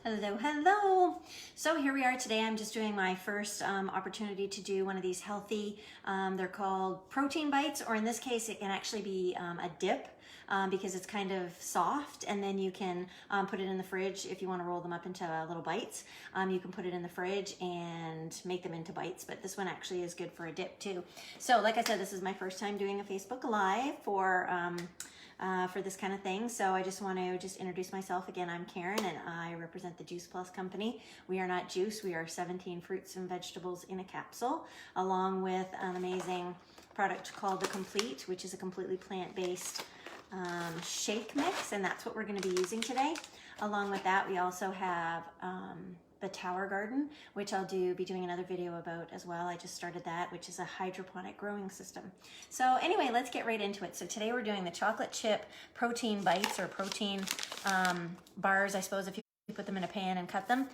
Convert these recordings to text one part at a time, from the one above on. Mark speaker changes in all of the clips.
Speaker 1: Hello, hello. So here we are today. I'm just doing my first opportunity to do one of these healthy, they're called protein bites, or in this case, it can actually be a dip because it's kind of soft, and then you can put it in the fridge if you want to roll them up into little bites. You can put it in the fridge and make them into bites, but this one actually is good for a dip too. So like I said, this is my first time doing a Facebook Live for this kind of thing. So I just want to introduce myself again. I'm Karen and I represent the JuicePlus company. We are not juice, we are 17 fruits and vegetables in a capsule, along with an amazing product called the Complete, which is a completely plant-based shake mix, and that's what we're going to be using today. Along with that, we also have the Tower Garden, which I'll be doing another video about as well. I just started that, which is a hydroponic growing system. So anyway, let's get right into it. So today we're doing the chocolate chip protein bites, or protein bars, I suppose, if you put them in a pan and cut them.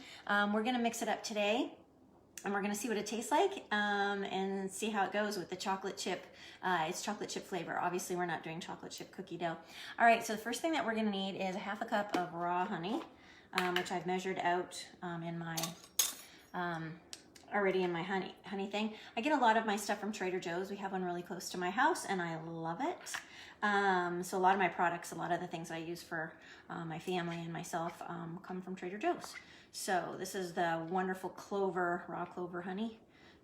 Speaker 1: We're gonna mix it up today, and we're gonna see what it tastes like and see how it goes with the chocolate chip. It's chocolate chip flavor. Obviously, we're not doing chocolate chip cookie dough. All right, so the first thing that we're gonna need is a half a cup of raw honey, which I've measured out in my already in my honey thing. I get a lot of my stuff from Trader Joe's. We have one really close to my house and I love it. So a lot of my products, a lot of the things I use for my family and myself come from Trader Joe's. So this is the wonderful raw clover honey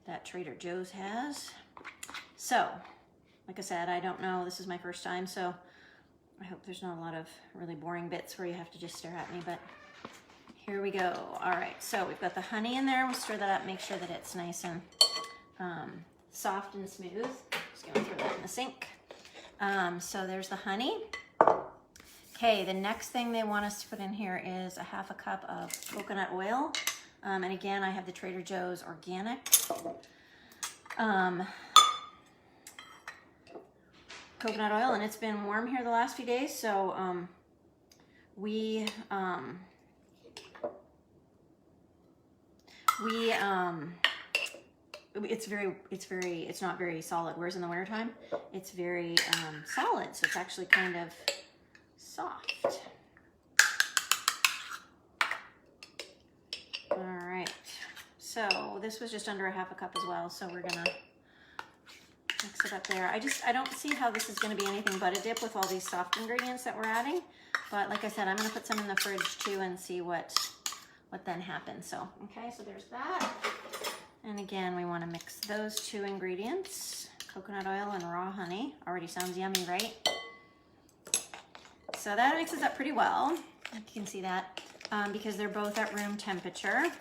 Speaker 1: that Trader Joe's has. So like I said, I don't know, this is my first time, so I hope there's not a lot of really boring bits where you have to just stare at me, but here we go. All right, so we've got the honey in there. We'll stir that up, make sure that it's nice and soft and smooth. Just gonna throw that in the sink. So there's the honey. Okay, the next thing they want us to put in here is a half a cup of coconut oil. And again, I have the Trader Joe's organic. Coconut oil, and it's been warm here the last few days, so it's not very solid, whereas in the wintertime it's very solid, so it's actually kind of soft. All right, so this was just under a half a cup as well, so we're gonna mix it up there. I don't see how this is going to be anything but a dip with all these soft ingredients that we're adding, but like I said, I'm going to put some in the fridge too and see what then happens. So okay, so there's that, and again, we want to mix those two ingredients, coconut oil and raw honey. Already sounds yummy, right? So that mixes up pretty well. You can see that because they're both at room temperature.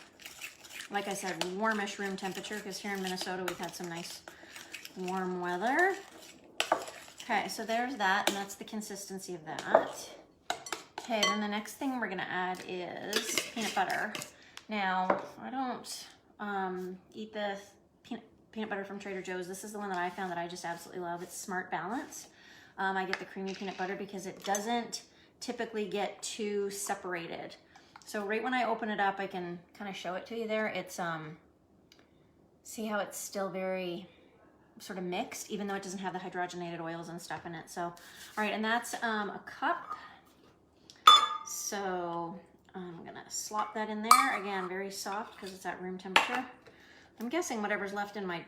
Speaker 1: Like I said, warmish room temperature, because here in Minnesota we've had some nice warm weather. Okay, so there's that, and that's the consistency of that. Okay, then the next thing we're gonna add is peanut butter. Now, I don't eat the peanut butter from Trader Joe's. This is the one that I found that I just absolutely love. It's Smart Balance. I get the creamy peanut butter because it doesn't typically get too separated. So right when I open it up, I can kind of show it to you there. It's, see how it's still very sort of mixed, even though it doesn't have the hydrogenated oils and stuff in it. So, all right, and that's a cup. So I'm gonna slop that in there. Again, very soft because it's at room temperature. I'm guessing whatever's left in my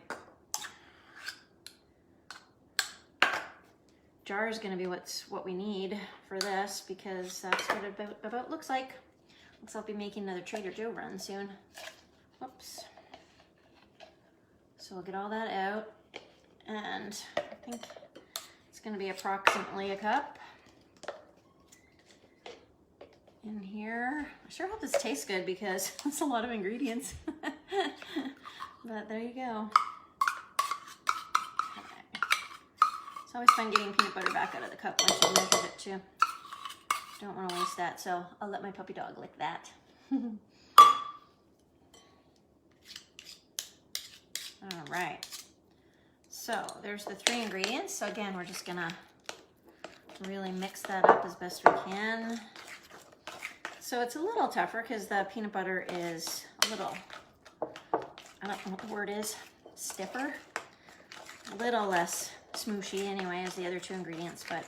Speaker 1: jar is gonna be what we need for this, because that's what it about looks like. Looks like I'll be making another Trader Joe run soon. Whoops. So we'll get all that out, and I think it's going to be approximately a cup in here. I sure hope this tastes good because it's a lot of ingredients. But there you go. Okay. It's always fun getting peanut butter back out of the cup once you've measured it too. Don't want to waste that, so I'll let my puppy dog lick that. All right, so there's the three ingredients. So again, we're just gonna really mix that up as best we can. So it's a little tougher because the peanut butter is a little, I don't know what the word is, stiffer, a little less smooshy anyway as the other two ingredients, but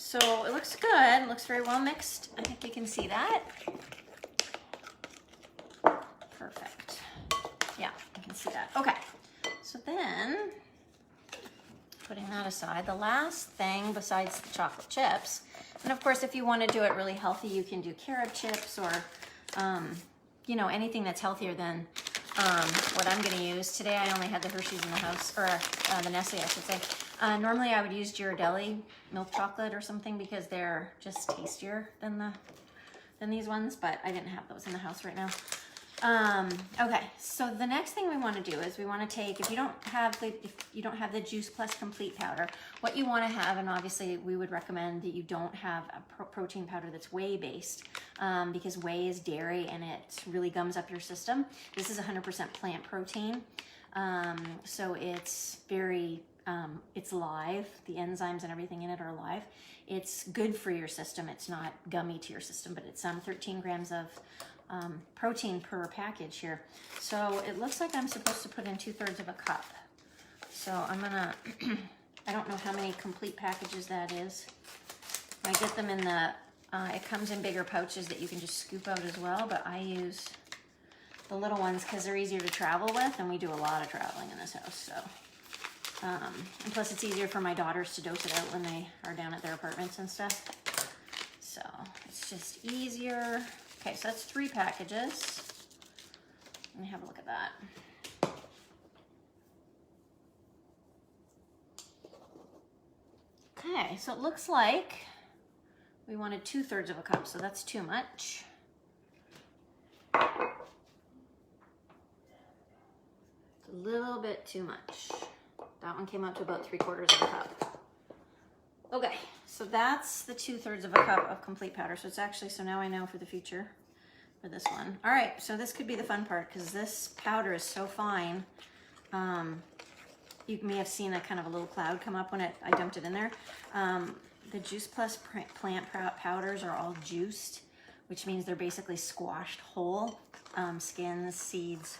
Speaker 1: So it looks good. It looks very well mixed. I think you can see that. Perfect. Yeah, I can see that. Okay. So then, putting that aside, the last thing besides the chocolate chips, and of course, if you want to do it really healthy, you can do carob chips or, you know, anything that's healthier than what I'm going to use. Today, I only had the Hershey's in the house, or the Nestle, I should say. Normally, I would use Ghirardelli milk chocolate or something because they're just tastier than these ones, but I didn't have those in the house right now. Okay, so the next thing we want to do is we want to take, if you don't have the JuicePlus Complete Powder, what you want to have, and obviously we would recommend that you don't have a protein powder that's whey based, because whey is dairy and it really gums up your system. This is 100% plant protein, so it's very, it's live. The enzymes and everything in it are live. It's good for your system. It's not gummy to your system, but it's 13 grams of protein per package here. So it looks like I'm supposed to put in 2/3 of a cup. So I'm gonna, I don't know how many complete packages that is. I get them in the, it comes in bigger pouches that you can just scoop out as well, but I use the little ones because they're easier to travel with, and we do a lot of traveling in this house, so. And plus it's easier for my daughters to dose it out when they are down at their apartments and stuff. So it's just easier. Okay, so that's 3 packages. Let me have a look at that. Okay, so it looks like we wanted 2/3 of a cup, so that's too much. It's a little bit too much. That one came out to about 3/4 of a cup. Okay, so that's the 2/3 of a cup of complete powder. So it's actually, so now I know for the future for this one. All right, so this could be the fun part because this powder is so fine. You may have seen a kind of a little cloud come up when I dumped it in there. The JuicePlus plant powders are all juiced, which means they're basically squashed whole. Skins, seeds,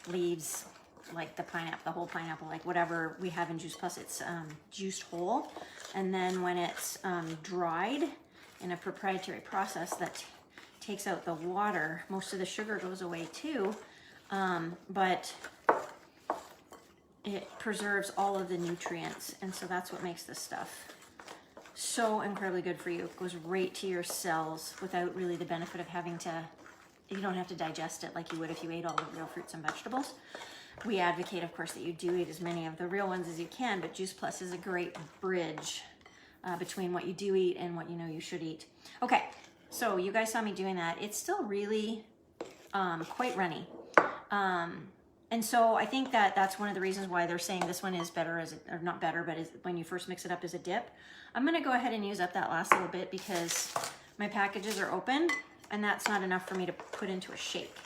Speaker 1: leaves, like the pineapple, the whole pineapple, like whatever we have in JuicePlus, it's juiced whole. And then when it's dried in a proprietary process that takes out the water, most of the sugar goes away too, but it preserves all of the nutrients. And so that's what makes this stuff so incredibly good for you. It goes right to your cells without really the benefit of having to, you don't have to digest it like you would if you ate all the real fruits and vegetables. We advocate, of course, that you do eat as many of the real ones as you can, but JuicePlus is a great bridge between what you do eat and what you know you should eat. Okay, so you guys saw me doing that. It's still really quite runny. And so I think that that's one of the reasons why they're saying this one is better as, or not better, but when you first mix it up as a dip. I'm gonna go ahead and use up that last little bit because my packages are open and that's not enough for me to put into a shake.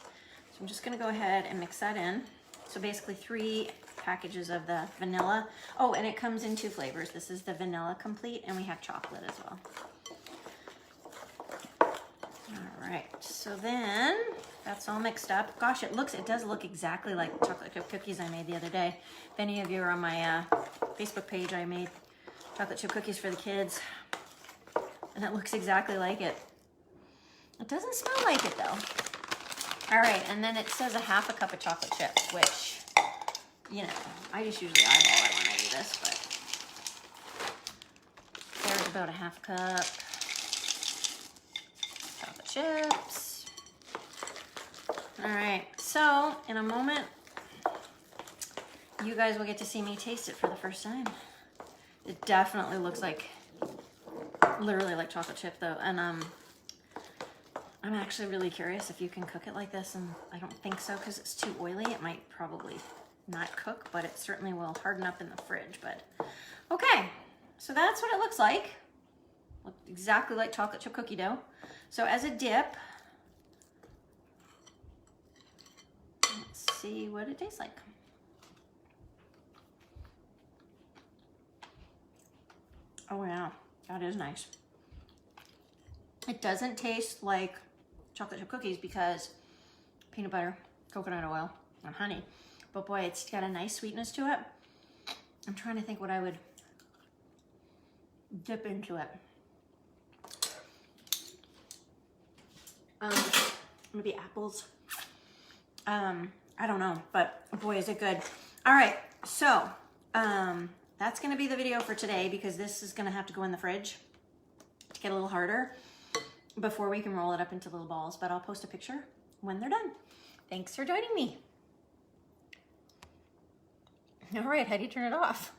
Speaker 1: So I'm just gonna go ahead and mix that in. So basically 3 packages of the vanilla. Oh, and it comes in 2 flavors. This is the vanilla complete and we have chocolate as well. All right, so then that's all mixed up. Gosh, it does look exactly like chocolate chip cookies I made the other day. If any of you are on my Facebook page, I made chocolate chip cookies for the kids and it looks exactly like it. It doesn't smell like it though. All right, and then it says a 1/2 cup of chocolate chips, which, you know, I just usually eyeball it when I do this, but there's about a 1/2 cup chocolate chips. All right, so in a moment, you guys will get to see me taste it for the first time. It definitely looks like, literally like chocolate chip though, and I'm actually really curious if you can cook it like this, and I don't think so because it's too oily. It might probably not cook, but it certainly will harden up in the fridge. But okay, so that's what it looks like. Looks exactly like chocolate chip cookie dough. So as a dip, let's see what it tastes like. Oh yeah, that is nice. It doesn't taste like chocolate chip cookies because peanut butter, coconut oil, and honey. But boy, it's got a nice sweetness to it. I'm trying to think what I would dip into it. Maybe apples. I don't know, but boy, is it good. All right, so that's gonna be the video for today because this is gonna have to go in the fridge to get a little harder before we can roll it up into little balls, but I'll post a picture when they're done. Thanks for joining me. All right, how do you turn it off?